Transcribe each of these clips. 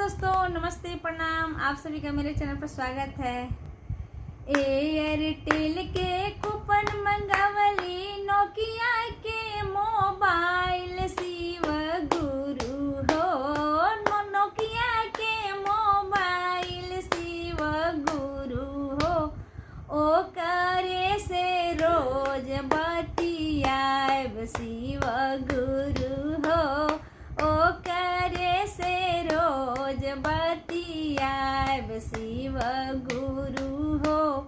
दोस्तों, नमस्ते, प्रणाम। आप सभी का मेरे चैनल पर स्वागत है। एयरटेल के कूपन मंगावली, नोकिया के मोबाइल, शिव गुरु हो। नोकिया के मोबाइल, शिव गुरु हो। ओ करे से रोज बतियाब, शिव गुरु हो। ओ करे से रोज बतियाब, शिव गुरु हो।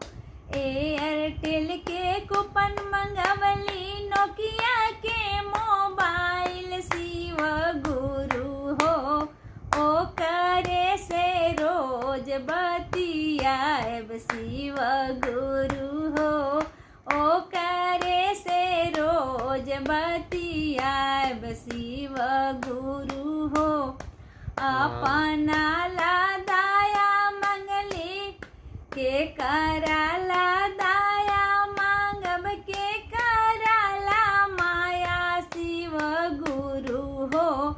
एयरटेल के कूपन मंगावली, नोकिया के मोबाइल, शिव गुरु हो। ओ करे से रोज बतियाब, शिव गुरु हो। ओ करे से रोज बतियाब, शिव गुरु हो। अपना लादाया मंगली, के कराला दाया मांगब, के कराला माया, शिव गुरु हो।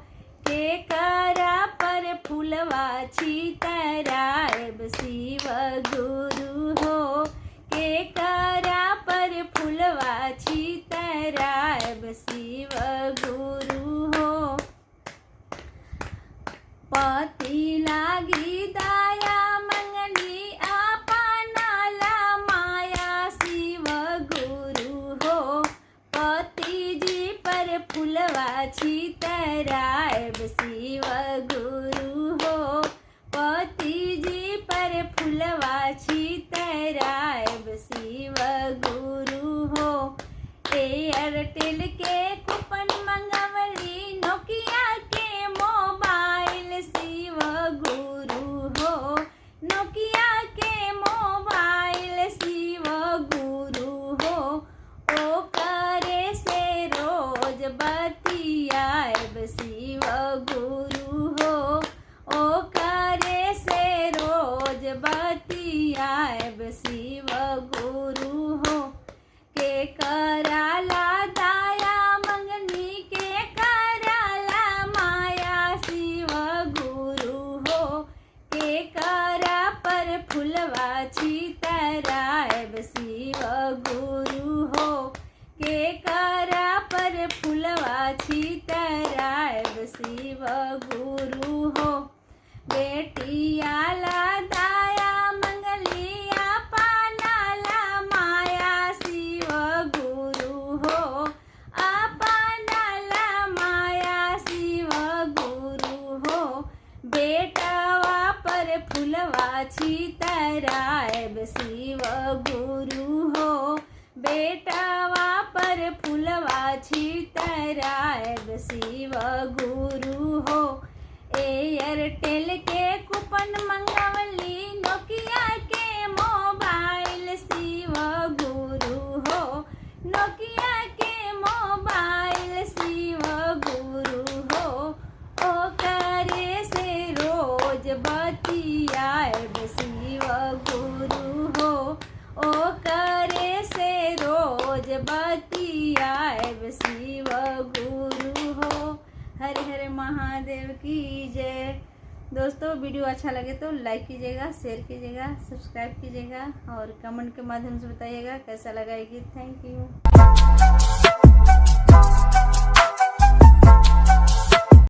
के करा पर फुलवा छितराब, शिव गुरु हो। के करा पर फुलवा छितराब, शिव गुरु हो। पति लागी दाया मंगली, अपना ला माया, शिव गुरु हो। पति जी पर फुलवा छितराब, शिव गुरु हो। पति जी पर फुलवा छितराब, शिव गुरु हो। एयरटेल के कूपन मंगावली, नोकिया के मोबाइल, शिव गुरु हो। नोकिया के मोबाइल, शिव गुरु हो। ओ करे से रोज बतियाब, शिव गुरु हो। ओ करे से रोज बतियाब, शिव गुरु हो। के कराला दाया मंगनी, के कराला माया, शिव गुरु हो। के करा पर फुलवा छितराब, शिव गुरु हो। के करा पर फुलवा छितराब, शिव गुरु हो। बेटिया ला दाया मंगली, अपना ला माया, शिव गुरु हो। अपना ला माया, शिव गुरु हो। बेटवा पर फुलवा छितराब, शिव गुरु हो। बेटवा पर फुलवा छितराब, शिव गुरु हो। एयरटेल के कूपन मंगावली, नोकिया के मोबाइल, शिव गुरु हो। नोकिया के मोबाइल, शिव गुरु हो। ओ करे से रोज बतियाब, शिव गुरु हो। ओ करे से रोज बतियाब, शिव गुरु हो। हरे हरे महादेव की जय। दोस्तों, वीडियो अच्छा लगे तो लाइक कीजिएगा, शेयर कीजिएगा, सब्सक्राइब कीजिएगा और कमेंट के माध्यम से बताइएगा कैसा लगा ये गीत। Thank you.